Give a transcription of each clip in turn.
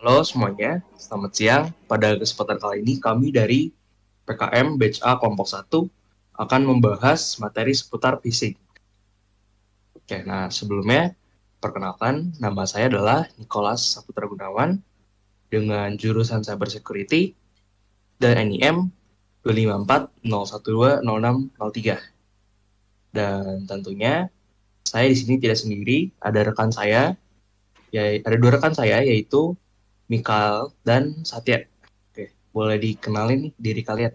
Halo semuanya, selamat siang. Pada kesempatan kali ini kami dari PKM Batch A Kelompok 1 akan membahas materi seputar phishing. Oke, nah sebelumnya perkenalkan nama saya adalah Nicholas Saputra Gunawan dengan jurusan Cyber Security dan NIM 25401206003. Dan tentunya saya di sini tidak sendiri, ada rekan saya, ada dua rekan saya yaitu Mikal dan Satya. Oke, boleh dikenalin nih diri kalian.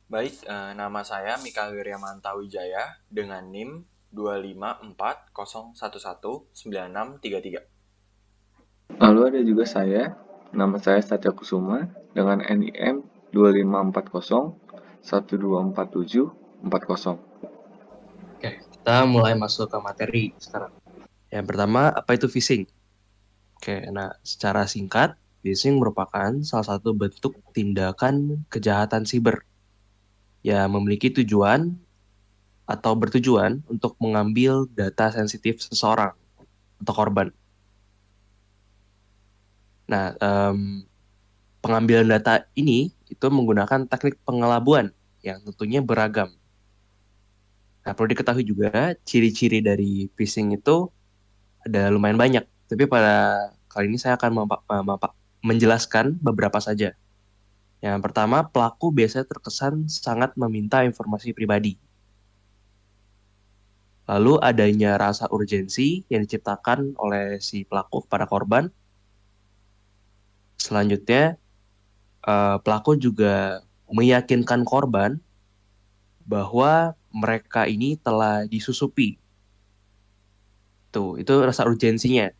Baik, nama saya Mika Wiryamanta Wijaya dengan NIM 254011963. Lalu ada juga saya, nama saya Satya Kusuma dengan NIM 2540 124740. Oke, kita mulai masuk ke materi sekarang. Yang pertama, apa itu phishing? Oke, nah secara singkat, phishing merupakan salah satu bentuk tindakan kejahatan siber yang memiliki tujuan atau bertujuan untuk mengambil data sensitif seseorang atau korban. Nah, pengambilan data ini itu menggunakan teknik pengelabuan yang tentunya beragam. Nah, perlu diketahui juga ciri-ciri dari phishing itu ada lumayan banyak. Tapi pada kali ini saya akan menjelaskan beberapa saja. Yang pertama, pelaku biasanya terkesan sangat meminta informasi pribadi. Lalu adanya rasa urgensi yang diciptakan oleh si pelaku kepada korban. Selanjutnya, pelaku juga meyakinkan korban bahwa mereka ini telah disusupi. Tuh, itu rasa urgensinya.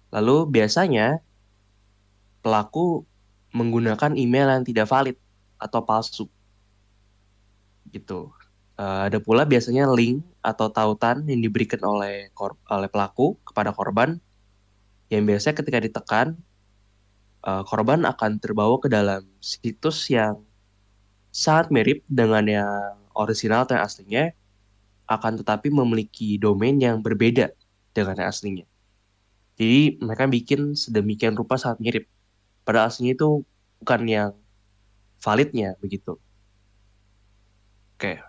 Lalu biasanya pelaku menggunakan email yang tidak valid atau palsu gitu. Ada pula biasanya link atau tautan yang diberikan oleh pelaku kepada korban yang biasanya ketika ditekan korban akan terbawa ke dalam situs yang sangat mirip dengan yang orisinal atau yang aslinya, akan tetapi memiliki domain yang berbeda dengan yang aslinya. Jadi mereka bikin sedemikian rupa sangat mirip. Pada aslinya itu bukan yang validnya begitu. Oke,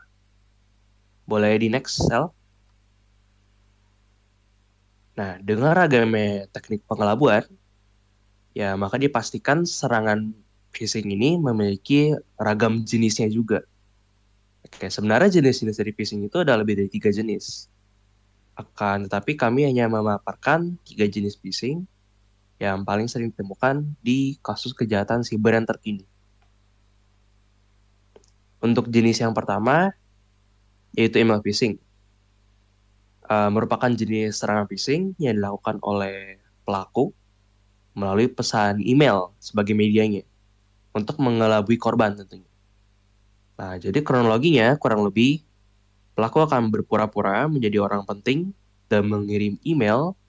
boleh di next cell. Nah, dengan ragamnya teknik pengelabuan, ya maka dipastikan serangan phishing ini memiliki ragam jenisnya juga. Oke, sebenarnya jenis-jenis dari phishing itu ada lebih dari 3 jenis. Akan tetapi kami hanya memaparkan 3 jenis phishing yang paling sering ditemukan di kasus kejahatan siber yang terkini. Untuk jenis yang pertama, yaitu email phishing. Merupakan jenis serangan phishing yang dilakukan oleh pelaku melalui pesan email sebagai medianya untuk mengelabui korban tentunya. Nah, jadi kronologinya kurang lebih pelaku akan berpura-pura menjadi orang penting dan mengirim email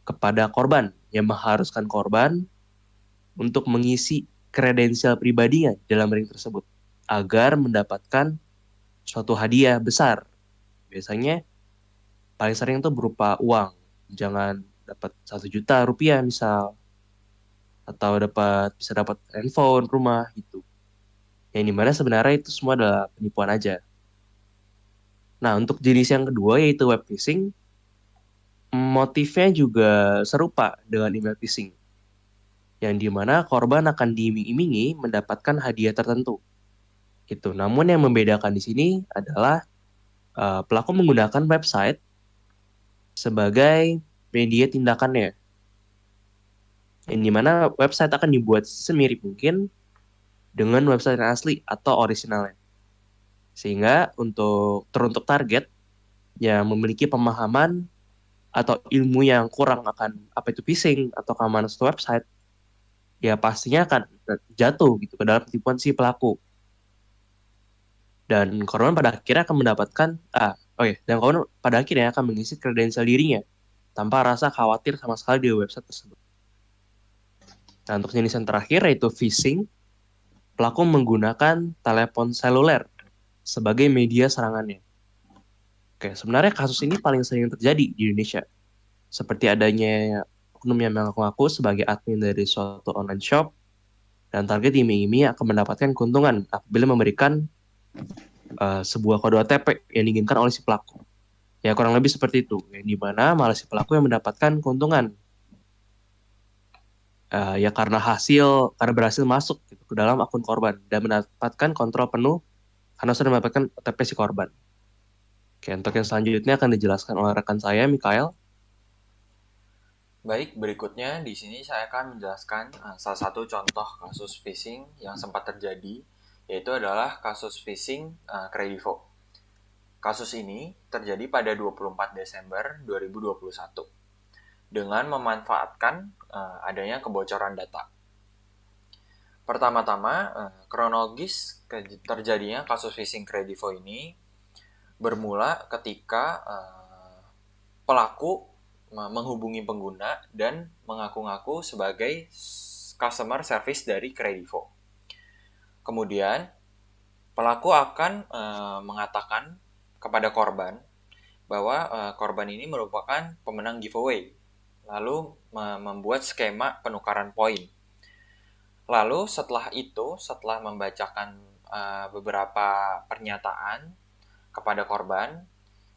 kepada korban yang mengharuskan korban untuk mengisi kredensial pribadinya dalam link tersebut agar mendapatkan suatu hadiah besar. Biasanya paling sering itu berupa uang. Jangan dapat 1 juta rupiah misal, atau bisa dapat handphone, rumah gitu. Yang dimana sebenarnya itu semua adalah penipuan aja. Nah, untuk jenis yang kedua yaitu web phishing, motifnya juga serupa dengan email phishing, yang dimana korban akan diiming-imingi mendapatkan hadiah tertentu. Gitu. Namun yang membedakan di sini adalah pelaku menggunakan website sebagai media tindakannya, yang dimana website akan dibuat semirip mungkin dengan website yang asli atau orisinalnya. Sehingga teruntuk target yang memiliki pemahaman atau ilmu yang kurang akan apa itu phishing atau keamanan suatu website, ya pastinya akan jatuh gitu ke dalam tipuan si pelaku. Dan korban pada akhirnya akan mendapatkan dan korban pada akhirnya akan mengisi kredensial dirinya tanpa rasa khawatir sama sekali di website tersebut. Nah, untuk jenis yang terakhir yaitu phishing, pelaku menggunakan telepon seluler sebagai media serangannya. Oke, sebenarnya kasus ini paling sering terjadi di Indonesia. Seperti adanya oknum yang mengaku-ngaku sebagai admin dari suatu online shop dan target iming-iming akan mendapatkan keuntungan apabila memberikan sebuah kode OTP yang diinginkan oleh si pelaku. Ya kurang lebih seperti itu, yang dimana malah si pelaku yang mendapatkan keuntungan. Ya karena berhasil masuk gitu, ke dalam akun korban dan mendapatkan kontrol penuh karena sudah mendapatkan OTP si korban. Oke, untuk yang selanjutnya akan dijelaskan oleh rekan saya, Mikael. Baik, berikutnya di sini saya akan menjelaskan salah satu contoh kasus phishing yang sempat terjadi, yaitu adalah kasus phishing Kredivo. Kasus ini terjadi pada 24 Desember 2021 dengan memanfaatkan adanya kebocoran data. Pertama-tama, kronologis terjadinya kasus phishing Kredivo ini bermula ketika pelaku menghubungi pengguna dan mengaku-ngaku sebagai customer service dari Kredivo. Kemudian, pelaku akan mengatakan kepada korban bahwa korban ini merupakan pemenang giveaway, lalu membuat skema penukaran poin. Lalu setelah membacakan beberapa pernyataan kepada korban,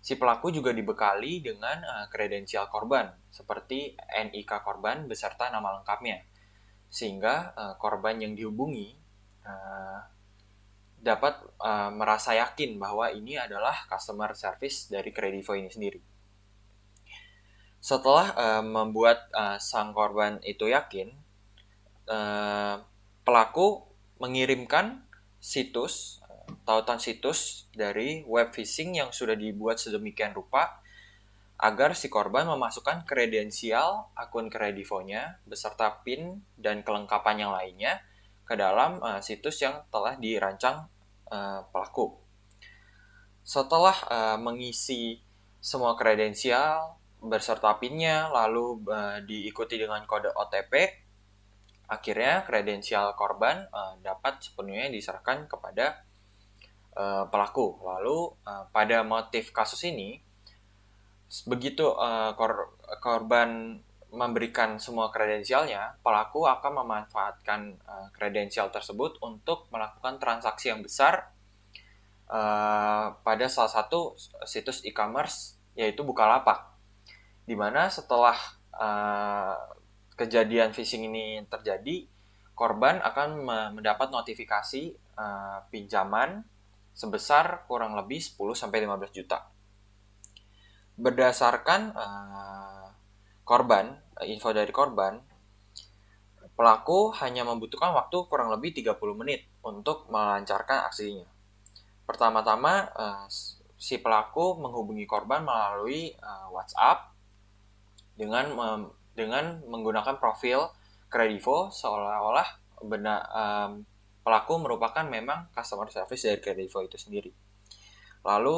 si pelaku juga dibekali dengan kredensial korban, seperti NIK korban beserta nama lengkapnya, sehingga korban yang dihubungi dapat merasa yakin bahwa ini adalah customer service dari Kredivo ini sendiri. Setelah membuat sang korban itu yakin, pelaku mengirimkan tautan situs dari web phishing yang sudah dibuat sedemikian rupa agar si korban memasukkan kredensial akun Kredivo-nya beserta PIN dan kelengkapan yang lainnya ke dalam situs yang telah dirancang pelaku. Setelah mengisi semua kredensial beserta PIN-nya, lalu diikuti dengan kode OTP, akhirnya kredensial korban dapat sepenuhnya diserahkan kepada pelaku. Lalu pada motif kasus ini, begitu korban memberikan semua kredensialnya, pelaku akan memanfaatkan kredensial tersebut untuk melakukan transaksi yang besar pada salah satu situs e-commerce, yaitu Bukalapak. Di mana setelah kejadian phishing ini terjadi, korban akan mendapat notifikasi pinjaman sebesar kurang lebih 10-15 juta. Berdasarkan info dari korban, pelaku hanya membutuhkan waktu kurang lebih 30 menit untuk melancarkan aksinya. Pertama-tama, si pelaku menghubungi korban melalui WhatsApp dengan menggunakan profil Kredivo, seolah-olah pelaku merupakan memang customer service dari Kredivo itu sendiri. Lalu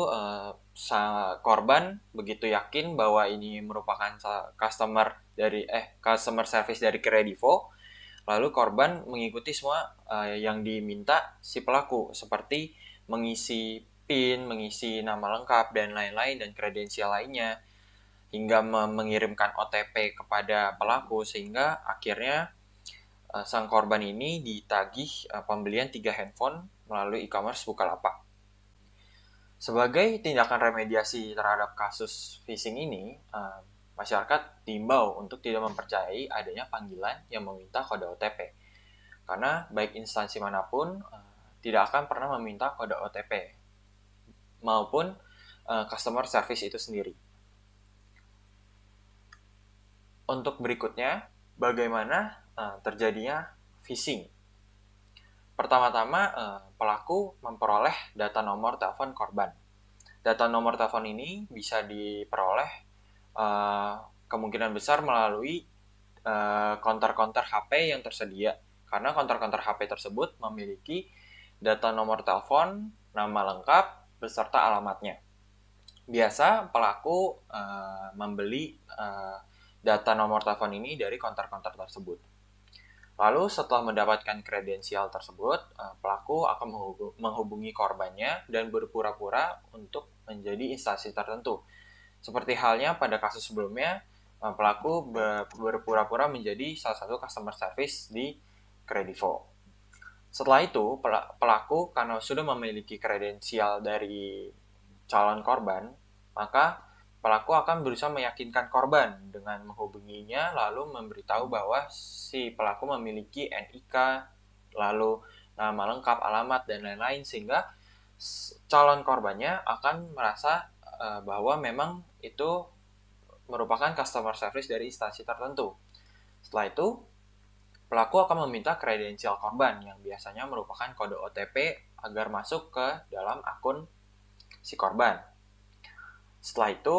korban begitu yakin bahwa ini merupakan customer service dari Kredivo, lalu korban mengikuti semua yang diminta si pelaku, seperti mengisi PIN, mengisi nama lengkap dan lain-lain dan kredensial lainnya, hingga mengirimkan OTP kepada pelaku, sehingga akhirnya sang korban ini ditagih pembelian 3 handphone melalui e-commerce Bukalapak. Sebagai tindakan remediasi terhadap kasus phishing ini, masyarakat diimbau untuk tidak mempercayai adanya panggilan yang meminta kode OTP. Karena baik instansi manapun tidak akan pernah meminta kode OTP maupun customer service itu sendiri. Untuk berikutnya, bagaimana terjadinya phishing? Pertama-tama, pelaku memperoleh data nomor telepon korban. Data nomor telepon ini bisa diperoleh kemungkinan besar melalui konter-konter HP yang tersedia, karena konter-konter HP tersebut memiliki data nomor telepon, nama lengkap, beserta alamatnya. Biasa pelaku membeli data nomor telepon ini dari konter-konter tersebut. Lalu setelah mendapatkan kredensial tersebut, pelaku akan menghubungi korbannya dan berpura-pura untuk menjadi instansi tertentu. Seperti halnya pada kasus sebelumnya, pelaku berpura-pura menjadi salah satu customer service di Kredivo. Setelah itu, pelaku karena sudah memiliki kredensial dari calon korban, maka pelaku akan berusaha meyakinkan korban dengan menghubunginya lalu memberitahu bahwa si pelaku memiliki NIK, lalu nama lengkap, alamat, dan lain-lain, sehingga calon korbannya akan merasa bahwa memang itu merupakan customer service dari instansi tertentu. Setelah itu, pelaku akan meminta kredensial korban yang biasanya merupakan kode OTP agar masuk ke dalam akun si korban. Setelah itu,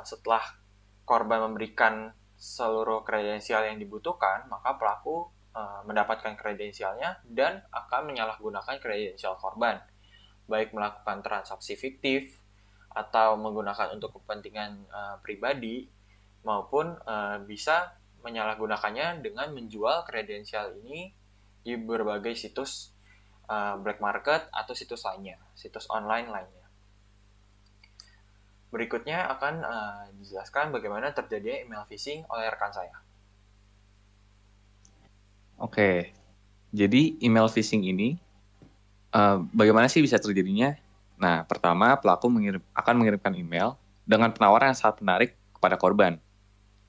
setelah korban memberikan seluruh kredensial yang dibutuhkan, maka pelaku mendapatkan kredensialnya dan akan menyalahgunakan kredensial korban, baik melakukan transaksi fiktif atau menggunakan untuk kepentingan pribadi, maupun bisa menyalahgunakannya dengan menjual kredensial ini di berbagai situs black market atau situs lainnya, situs online lainnya. Berikutnya akan dijelaskan bagaimana terjadinya email phishing oleh rekan saya. Oke, jadi email phishing ini bagaimana sih bisa terjadinya? Nah, pertama pelaku akan mengirimkan email dengan penawaran yang sangat menarik kepada korban.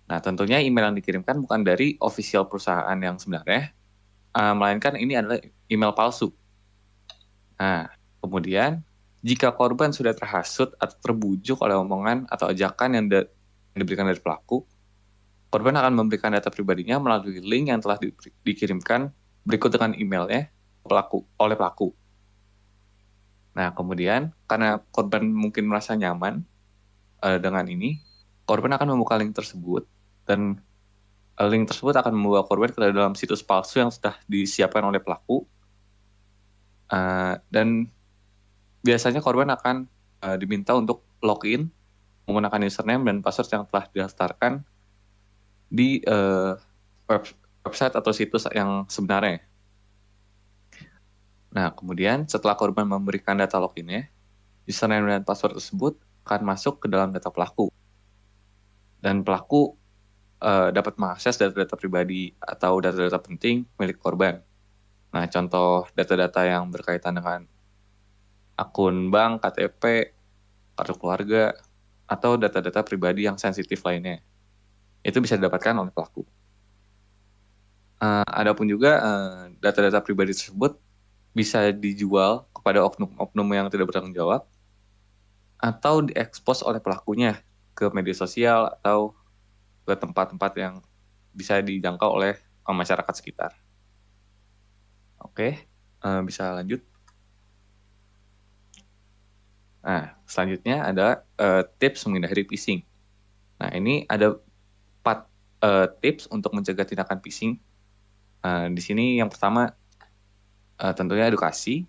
Nah, tentunya email yang dikirimkan bukan dari official perusahaan yang sebenarnya, melainkan ini adalah email palsu. Nah, kemudian jika korban sudah terhasut atau terbujuk oleh omongan atau ajakan yang diberikan dari pelaku, korban akan memberikan data pribadinya melalui link yang telah dikirimkan berikut dengan emailnya oleh pelaku. Nah, kemudian karena korban mungkin merasa nyaman dengan ini, korban akan membuka link tersebut dan link tersebut akan membawa korban ke dalam situs palsu yang sudah disiapkan oleh pelaku. Dan biasanya korban akan diminta untuk login menggunakan username dan password yang telah didaftarkan di website atau situs yang sebenarnya. Nah, kemudian setelah korban memberikan data loginnya, username dan password tersebut akan masuk ke dalam data pelaku. Dan pelaku dapat mengakses data-data pribadi atau data-data penting milik korban. Nah, contoh data-data yang berkaitan dengan akun bank, KTP, kartu keluarga, atau data-data pribadi yang sensitif lainnya. Itu bisa didapatkan oleh pelaku. Adapun juga data-data pribadi tersebut bisa dijual kepada oknum-oknum yang tidak bertanggung jawab atau diekspos oleh pelakunya ke media sosial atau ke tempat-tempat yang bisa dijangkau oleh masyarakat sekitar. Oke, bisa lanjut. Nah, selanjutnya ada tips menghindari phishing. Nah, ini ada 4 tips untuk mencegah tindakan phishing. Di sini yang pertama tentunya edukasi.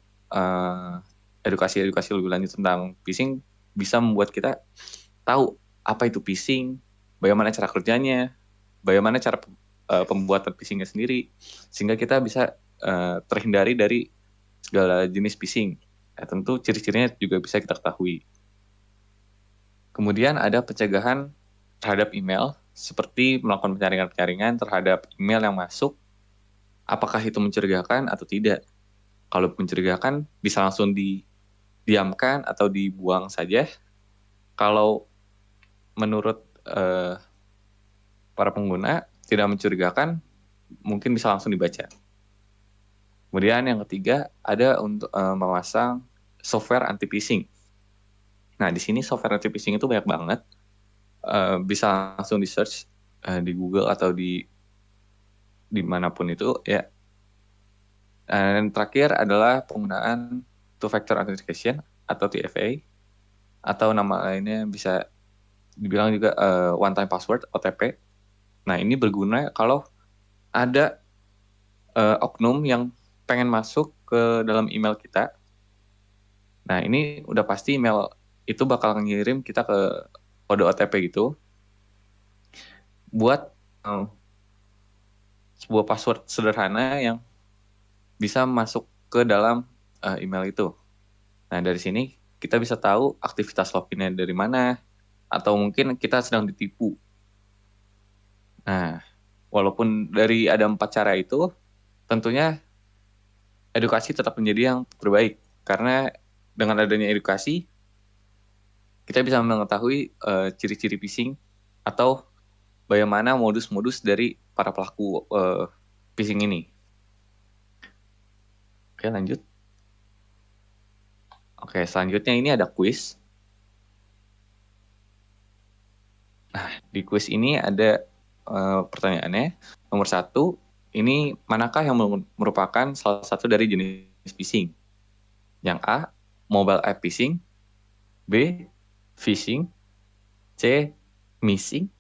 Edukasi lebih lanjut tentang phishing bisa membuat kita tahu apa itu phishing, bagaimana cara kerjanya, bagaimana cara pembuatan phishingnya sendiri, sehingga kita bisa terhindari dari segala jenis phishing. Ya, tentu ciri-cirinya juga bisa kita ketahui. Kemudian ada pencegahan terhadap email, seperti melakukan penyaringan-penyaringan terhadap email yang masuk, apakah itu mencurigakan atau tidak. Kalau mencurigakan, bisa langsung didiamkan atau dibuang saja. Kalau menurut para pengguna tidak mencurigakan, mungkin bisa langsung dibaca. Kemudian yang ketiga ada untuk memasang software anti-phishing. Nah, di sini software anti-phishing itu banyak banget. Bisa langsung di search di Google atau di manapun itu ya. Dan terakhir adalah penggunaan two-factor authentication atau TFA, atau nama lainnya bisa dibilang juga one-time password OTP. Nah, ini berguna kalau ada oknum yang pengen masuk ke dalam email kita. Nah, ini udah pasti email itu bakal ngirim kita ke kode OTP gitu buat sebuah password sederhana yang bisa masuk ke dalam email itu. Nah, dari sini kita bisa tahu aktivitas loginnya dari mana, atau mungkin kita sedang ditipu. Nah, walaupun dari ada 4 cara itu, tentunya edukasi tetap menjadi yang terbaik. Karena dengan adanya edukasi, kita bisa mengetahui ciri-ciri phishing atau bagaimana modus-modus dari para pelaku phishing ini. Oke, lanjut. Oke, selanjutnya ini ada quiz. Nah, di quiz ini ada pertanyaannya. Nomor 1, ini manakah yang merupakan salah satu dari jenis phishing? Yang A, mobile app phishing. B, phishing. C, missing.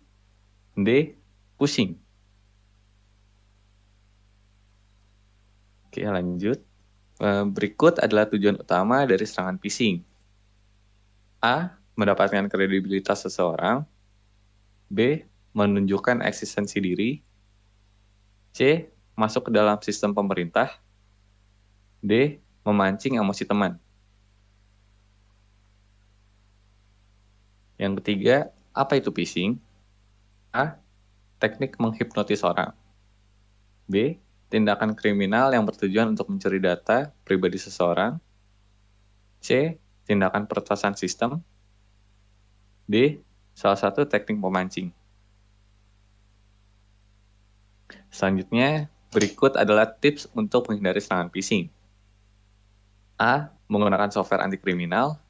D, pushing. Oke, lanjut. Berikut adalah tujuan utama dari serangan phishing. A, mendapatkan kredibilitas seseorang. B, menunjukkan eksistensi diri. C, masuk ke dalam sistem pemerintah. D, memancing emosi teman. Yang ketiga, apa itu phishing? A, teknik menghipnotis orang. B, tindakan kriminal yang bertujuan untuk mencuri data pribadi seseorang. C, tindakan peretasan sistem. D, salah satu teknik pemancing. Selanjutnya, berikut adalah tips untuk menghindari serangan phishing. A, menggunakan software anti kriminal.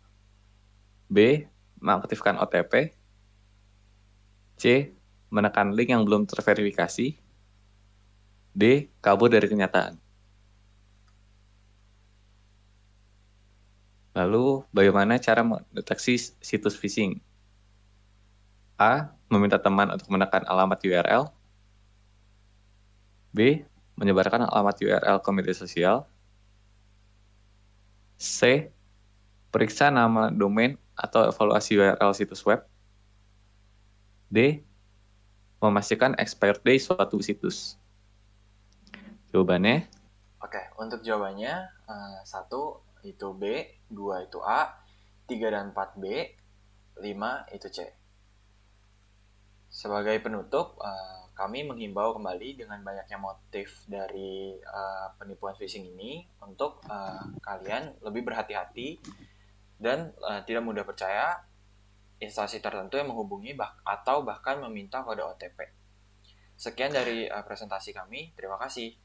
B, mengaktifkan OTP. C, menekan link yang belum terverifikasi. D, kabur dari kenyataan. Lalu, bagaimana cara mendeteksi situs phishing? A, meminta teman untuk menekan alamat URL. B, menyebarkan alamat URL ke media sosial. C, periksa nama domain atau evaluasi URL situs web. D, memastikan expired day suatu situs. Jawabannya? Oke, untuk jawabannya 1 itu B, 2 itu A, 3 dan 4 B, 5 itu C. Sebagai penutup, kami menghimbau kembali dengan banyaknya motif dari penipuan phishing ini untuk kalian lebih berhati-hati dan tidak mudah percaya instansi tertentu yang menghubungi atau bahkan meminta kode OTP. Sekian dari presentasi kami. Terima kasih.